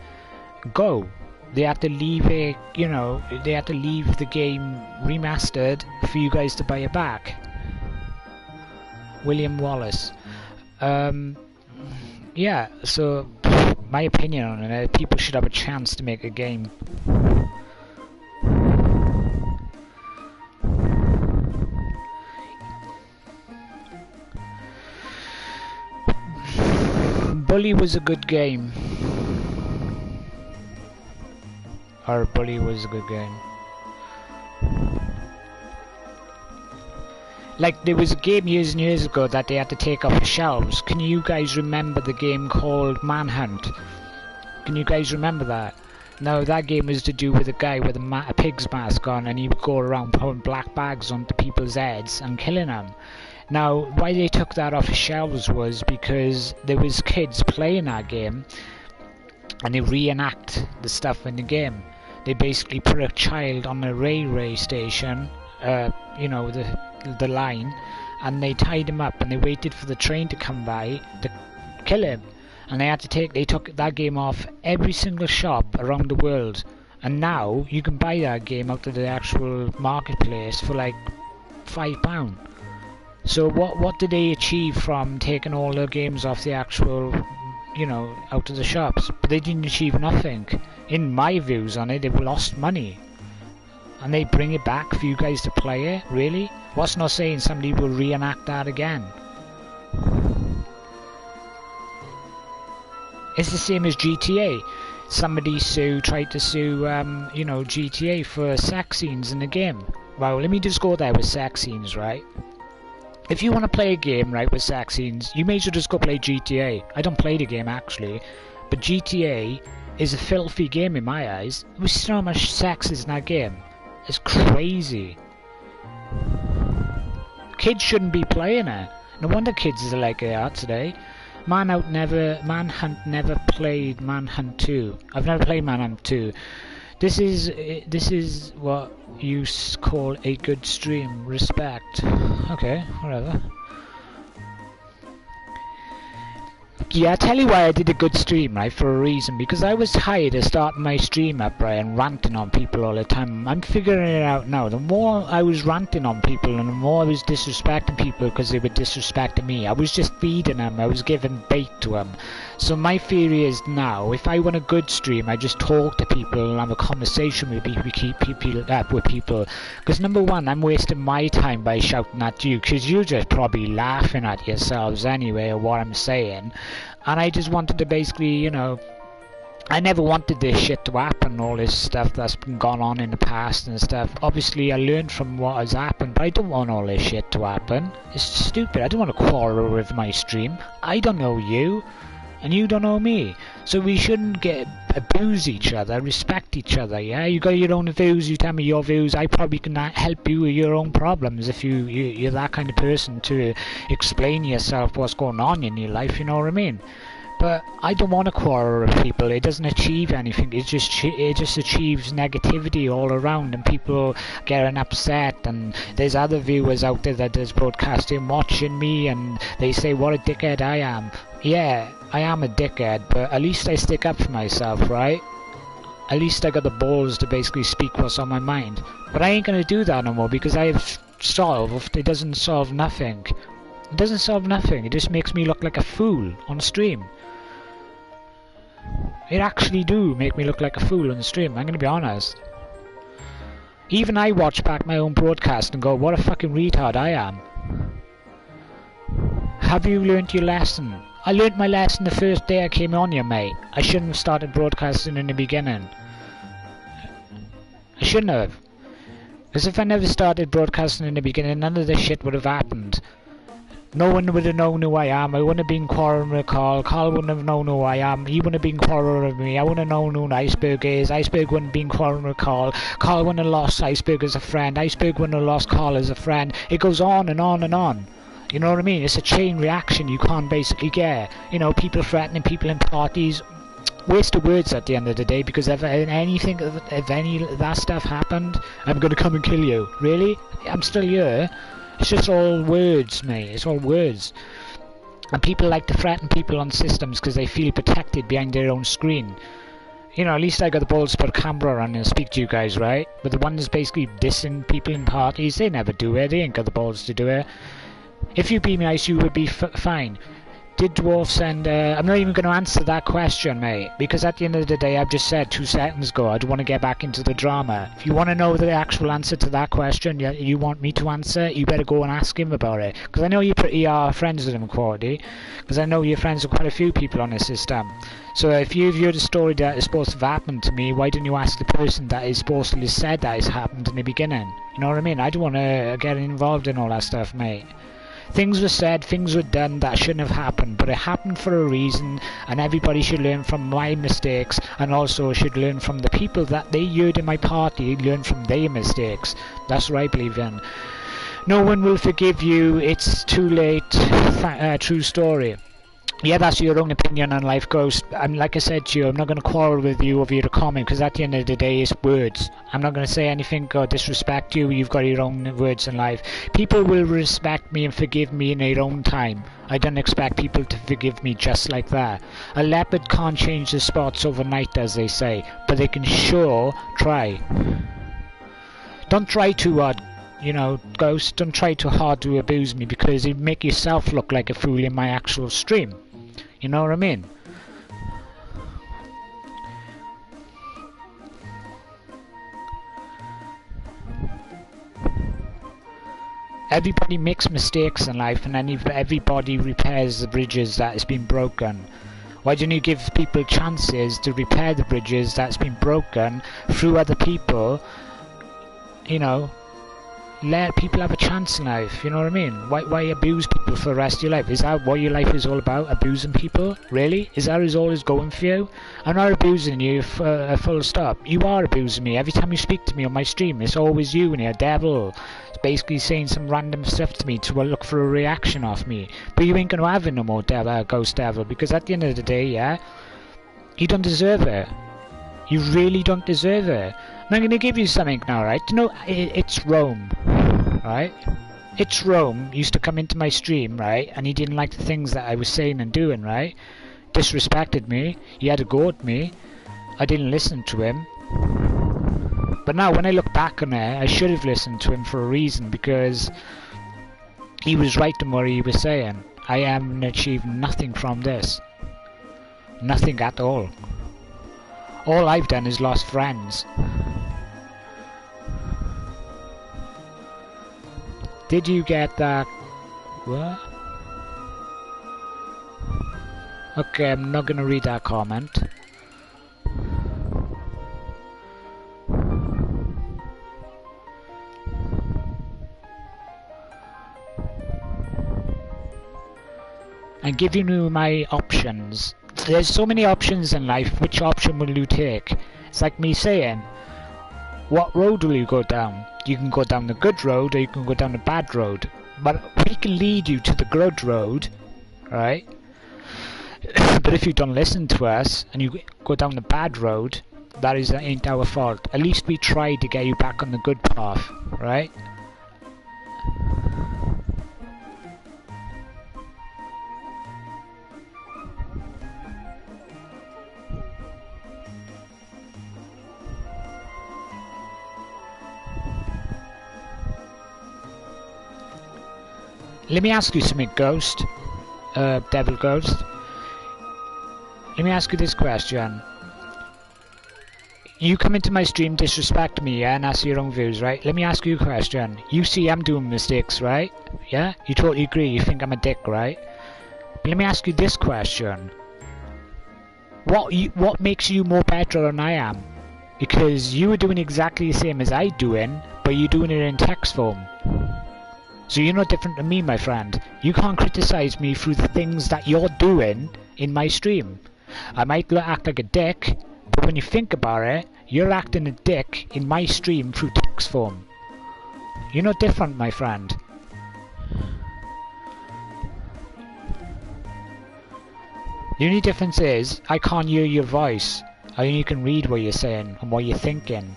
S1: go. They had to leave it, you know, they had to leave the game remastered for you guys to buy it back. William Wallace. Yeah, so my opinion on it, people should have a chance to make a game. Bully was a good game. Bully was a good game. Like, there was a game years and years ago that they had to take off the shelves. Can you guys remember the game called Manhunt? Can you guys remember that? Now, that game was to do with a guy with a pig's mask on, and he would go around putting black bags onto people's heads and killing them. Now, why they took that off the shelves was because there was kids playing that game, and they reenact the stuff in the game. They basically put a child on a railway station, you know, the line, and they tied him up and they waited for the train to come by to kill him. And they took that game off every single shop around the world. And now you can buy that game out of the actual marketplace for like £5. So what did they achieve from taking all the games off the actual, you know, out of the shops? But they didn't achieve nothing. In my views on it, they've lost money. And they bring it back for you guys to play it? Really? What's not saying somebody will reenact that again? It's the same as GTA. Somebody tried to sue, you know, GTA for sex scenes in the game. Well, let me just go there with sex scenes, right? If you want to play a game, right, with sex scenes, you may as well just go play GTA. I don't play the game, actually. But GTA is a filthy game in my eyes. There's so much sex in that game. It's crazy. Kids shouldn't be playing it. No wonder kids are like they are today. Manhunt never played Manhunt 2. I've never played Manhunt 2. This is what you call a good stream. Respect. Okay, whatever. Yeah, I tell you why I did a good stream, right, for a reason. Because I was tired of starting my stream up, right, and ranting on people all the time. I'm figuring it out now. The more I was ranting on people and the more I was disrespecting people because they were disrespecting me, I was just feeding them. I was giving bait to them. So my theory is now, if I want a good stream, I just talk to people and have a conversation with people, keep people up with people. Because number one, I'm wasting my time by shouting at you, because you're just probably laughing at yourselves anyway at what I'm saying. And I just wanted to basically, you know, I never wanted this shit to happen, all this stuff that's been gone on in the past and stuff. Obviously I learned from what has happened, but I don't want all this shit to happen. It's stupid. I don't want to quarrel with my stream. I don't know you, and you don't know me. So we shouldn't abuse each other, respect each other, yeah? You got your own views, you tell me your views, I probably can help you with your own problems if you're that kind of person to explain yourself what's going on in your life, you know what I mean? But I don't want to quarrel with people. It doesn't achieve anything. It just achieves negativity all around, and people getting upset. And there's other viewers out there that does broadcasting watching me, and they say what a dickhead I am. Yeah, I am a dickhead, but at least I stick up for myself, right? At least I got the balls to basically speak what's on my mind. But I ain't gonna do that no more because I've solved. It doesn't solve nothing. It doesn't solve nothing. It just makes me look like a fool on stream. It actually do make me look like a fool on the stream, I'm gonna be honest. Even I watch back my own broadcast and go, what a fucking retard I am. Have you learnt your lesson? I learnt my lesson the first day I came on here, mate. I shouldn't have started broadcasting in the beginning. I shouldn't have. Because if I never started broadcasting in the beginning, none of this shit would have happened. No one would have known who I am. I wouldn't have been quarreling with Carl. Carl wouldn't have known who I am. He wouldn't have been quarreling with me. I wouldn't have known who an Iceberg is. Iceberg wouldn't have been quarreling with Carl. Carl wouldn't have lost Iceberg as a friend. Iceberg wouldn't have lost Carl as a friend. It goes on and on and on. You know what I mean? It's a chain reaction you can't basically get. You know, people threatening people in parties. Waste of words at the end of the day, because if any of that stuff happened, I'm going to come and kill you. Really? I'm still here. It's just all words, mate. It's all words. And people like to threaten people on systems because they feel protected behind their own screen. You know, at least I got the balls to put a camera on and speak to you guys, right? But the ones basically dissing people in parties, they never do it. They ain't got the balls to do it. If you be nice, you would be fine. Did Dwarf send... I'm not even going to answer that question, mate. Because at the end of the day, I've just said 2 seconds ago, I don't want to get back into the drama. If you want to know the actual answer to that question, you want me to answer, you better go and ask him about it. Because I know you're pretty friends with him, Quality. Because I know you're friends with quite a few people on this system. So if you've heard a story that is supposed to have happened to me, why didn't you ask the person that is supposed to have said that it's happened in the beginning? You know what I mean? I don't want to get involved in all that stuff, mate. Things were said, things were done that shouldn't have happened, but it happened for a reason, and everybody should learn from my mistakes, and also should learn from the people that they heard in my party, learn from their mistakes. That's what I believe in. No one will forgive you, it's too late. True story. Yeah, that's your own opinion on life, Ghost. Like I said to you, I'm not going to quarrel with you over your comment, because at the end of the day, it's words. I'm not going to say anything or disrespect you. You've got your own words in life. People will respect me and forgive me in their own time. I don't expect people to forgive me just like that. A leopard can't change the spots overnight, as they say, but they can sure try. Don't try too hard. You know, Ghost, don't try too hard to abuse me, because you make yourself look like a fool in my actual stream. You know what I mean? Everybody makes mistakes in life, and then everybody repairs the bridges that has been broken. Why don't you give people chances to repair the bridges that's been broken through other people? You know, let people have a chance in life, you know what I mean? Why abuse people for the rest of your life? Is that what your life is all about? Abusing people? Really? Is that all is going for you? I'm not abusing you, full stop. You are abusing me. Every time you speak to me on my stream, it's always you and your devil. It's basically saying some random stuff to me to look for a reaction off me. But you ain't going to have it no more, Ghost Devil, because at the end of the day, yeah, you don't deserve it. You really don't deserve it. And I'm going to give you something now, right? You know, it's Rome, right? It's Rome used to come into my stream, right? And he didn't like the things that I was saying and doing, right? Disrespected me. He had a go at me. I didn't listen to him. But now, when I look back on it, I should have listened to him for a reason, because he was right in what he was saying. I haven't achieved nothing from this. Nothing at all. All I've done is lost friends. Did you get that? What? Okay, I'm not gonna read that comment. I'm giving you my options. There's so many options in life. Which option will you take? It's like me saying, what road will you go down? You can go down the good road, or you can go down the bad road. But we can lead you to the good road, right? But if you don't listen to us and you go down the bad road, that ain't our fault. At least we tried to get you back on the good path, right? Let me ask you something, Ghost. Devil Ghost. Let me ask you this question. You come into my stream, disrespect me, yeah, and ask your own views, right? Let me ask you a question. You see I'm doing mistakes, right? Yeah? You totally agree, you think I'm a dick, right? But let me ask you this question. What makes you more better than I am? Because you are doing exactly the same as I doing, but you're doing it in text form. So you're not different to me, my friend. You can't criticize me through the things that you're doing in my stream. I might act like a dick, but when you think about it, you're acting a dick in my stream through text form. You're not different, my friend. The only difference is, I can't hear your voice. I only can read what you're saying and what you're thinking.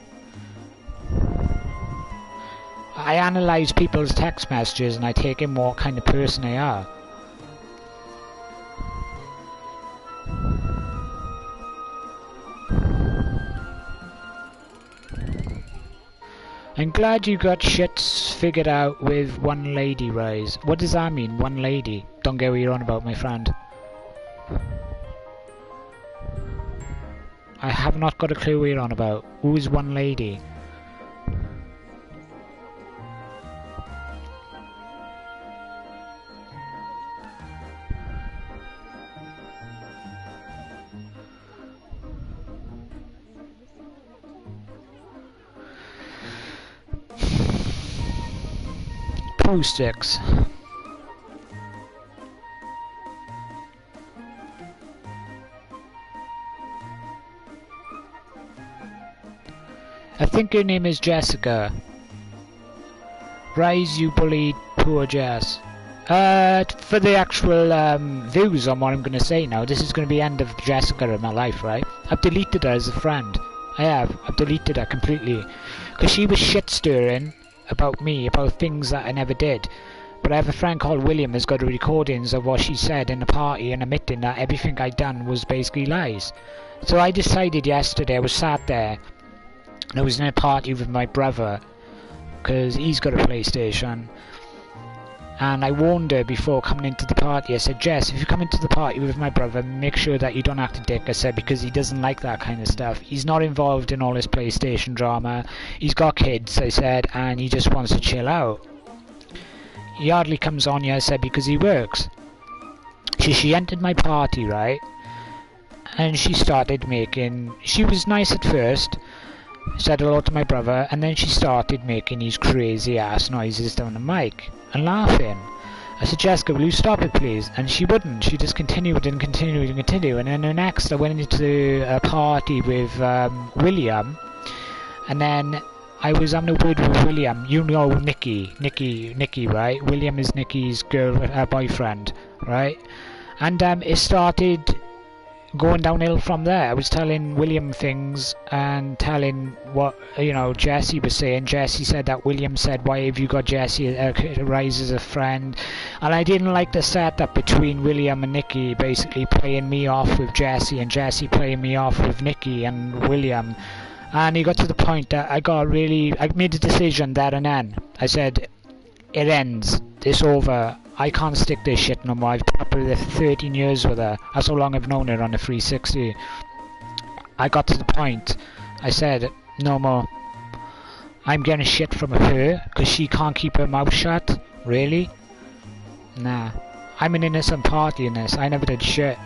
S1: I analyse people's text messages and I take in what kind of person they are. I'm glad you got shits figured out with one lady, Rise. What does that mean, one lady? Don't get what you're on about, my friend. I have not got a clue what you're on about. Who is one lady? Sticks. I think your name is Jessica. Rise, you bullied poor Jess. For the actual views on what I'm going to say now, this is going to be the end of Jessica in my life, right? I've deleted her as a friend. I've deleted her completely. Because she was shit stirring about me, about things that I never did. But I have a friend called William who's got recordings of what she said in a party and admitting that everything I'd done was basically lies. So I decided yesterday, I was sat there and I was in a party with my brother because he's got a PlayStation, and I warned her before coming into the party. I said, Jess, if you come into the party with my brother, make sure that you don't act a dick. I said, because he doesn't like that kind of stuff. He's not involved in all this PlayStation drama. He's got kids, I said, and he just wants to chill out. He hardly comes on here, I said, because he works. She entered my party, right? And she started making... She was nice at first, said hello to my brother, and then she started making these crazy ass noises down the mic and laughing. I said, Jessica, will you stop it please? And she wouldn't. She just continued and continued and continued. And then the next I went into a party with William, and then I was having a word with William. You know Nikki, right? William is Nikki's boyfriend, right? And it started going downhill from there. I was telling William things and telling what, you know, Jesse was saying. Jesse said that William said, why have you got Jesse Rise as a friend? And I didn't like the setup between William and Nikki, basically playing me off with Jesse and Jesse playing me off with Nikki and William. And it got to the point that I made a decision there and then. I said, it ends, it's over. I can't stick this shit no more. I've put up with it 13 years with her. That's how long I've known her on the 360. I got to the point. I said, no more. I'm getting shit from her because she can't keep her mouth shut. Really? Nah. I'm an innocent party in this. I never did shit.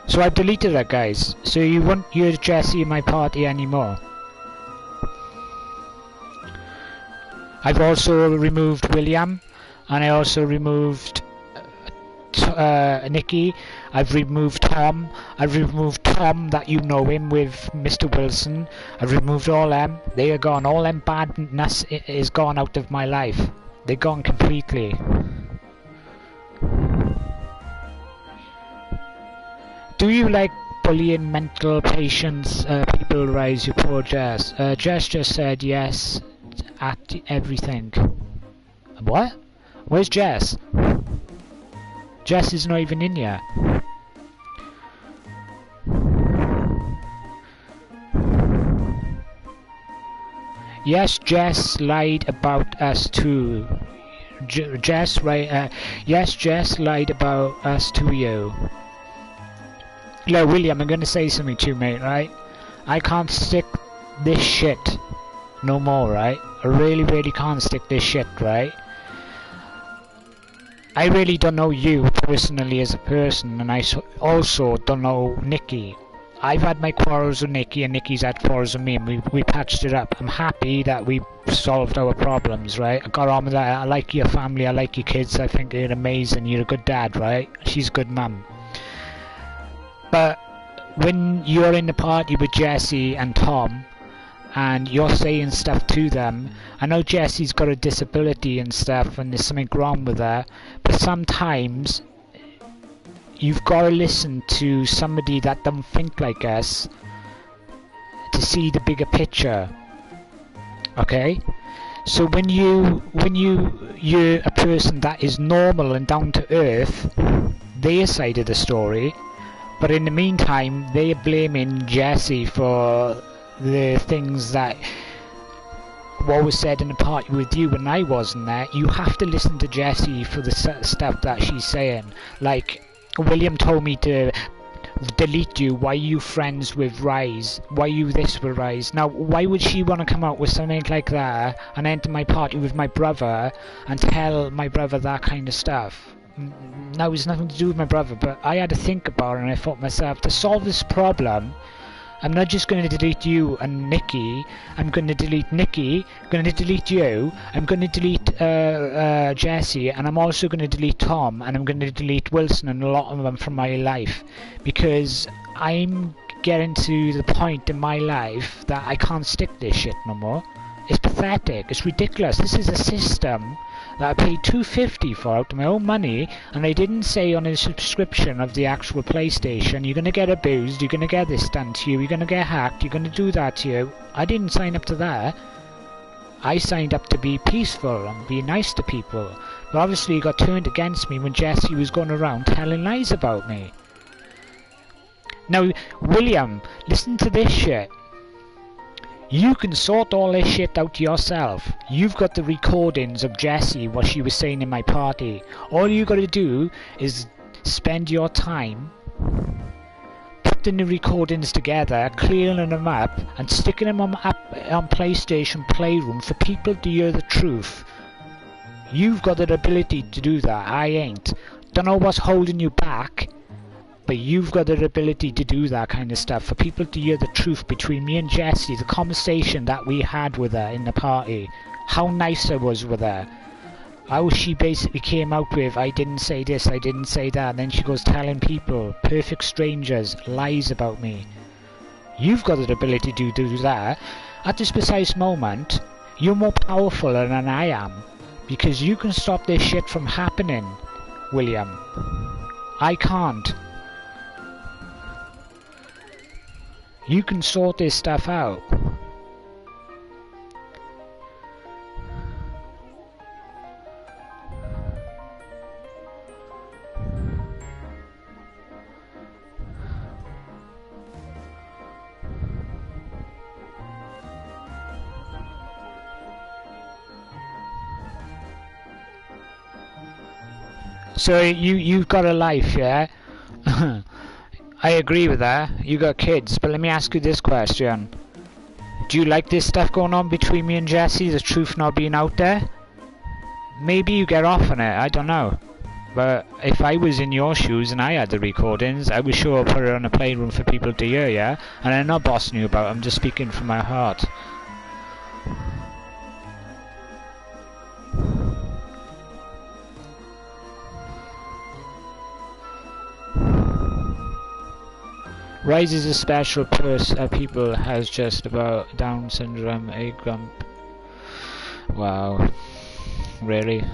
S1: So I've deleted her, guys. So you won't hear Jesse in my party anymore. I've also removed William, and I also removed Nikki. I've removed Tom. I've removed Tom, that you know him, with Mr. Wilson. I've removed all them. They are gone. All them badness is gone out of my life. They're gone completely. Do you like bullying mental patients, people, Rise, you poor Jess? Jess just said yes at everything. What? Where's Jess? Jess is not even in here. Yes, Jess lied about us too. Yes, Jess lied about us to you. Look, William, I'm gonna say something to you, mate, right? I can't stick this shit no more, right? I really, really can't stick this shit, right? I really don't know you personally as a person, and I also don't know Nikki. I've had my quarrels with Nikki, and Nikki's had quarrels with me, and we patched it up. I'm happy that we solved our problems, right? I got on with that. I like your family, I like your kids, I think you're amazing, you're a good dad, right? She's a good mum. But when you're in the party with Jesse and Tom, and you're saying stuff to them, I know Jessie's got a disability and stuff, and there's something wrong with her, but sometimes you've got to listen to somebody that don't think like us to see the bigger picture. Okay? So when you're a person that is normal and down to earth, their side of the story, but in the meantime they're blaming Jessie for the things that what was said in the party with you when I wasn't there. You have to listen to Jessie for the stuff that she's saying. Like, William told me to delete you. Why are you friends with Rise? Why are you this with Rise? Now, why would she want to come out with something like that and enter my party with my brother and tell my brother that kind of stuff? Now, it's nothing to do with my brother, but I had to think about it, and I thought to myself, to solve this problem, I'm not just going to delete you and Nikki, I'm going to delete Nikki, I'm going to delete you, I'm going to delete Jessie, and I'm also going to delete Tom, and I'm going to delete Wilson and a lot of them from my life, because I'm getting to the point in my life that I can't stick this shit no more. It's pathetic, it's ridiculous. This is a system that I paid $250 for out of my own money, and they didn't say on a subscription of the actual PlayStation, you're going to get abused, you're going to get this done to you, you're going to get hacked, you're going to do that to you. I didn't sign up to that. I signed up to be peaceful and be nice to people. But obviously it got turned against me when Jessie was going around telling lies about me. Now, William, listen to this shit. You can sort all this shit out yourself. You've got the recordings of Jessie, what she was saying in my party. All you got to do is spend your time putting the recordings together, clearing them up, and sticking them on PlayStation Playroom for people to hear the truth. You've got the ability to do that. I ain't. Don't know what's holding you back, but you've got the ability to do that kind of stuff, for people to hear the truth between me and Jessie, the conversation that we had with her in the party, how nice I was with her, how she basically came out with, I didn't say this, I didn't say that, and then she goes telling people, perfect strangers, lies about me. You've got the ability to do that. At this precise moment, you're more powerful than I am, because you can stop this shit from happening, William. I can't. You can sort this stuff out. So you've got a life, yeah? I agree with that. You got kids, but let me ask you this question. Do you like this stuff going on between me and Jessie, the truth not being out there? Maybe you get off on it, I don't know. But if I was in your shoes and I had the recordings, I would sure put it on a playroom for people to hear, yeah? And I'm not bossing you about it, I'm just speaking from my heart. Rise is a special people has just about Down syndrome, a grump. Wow, really?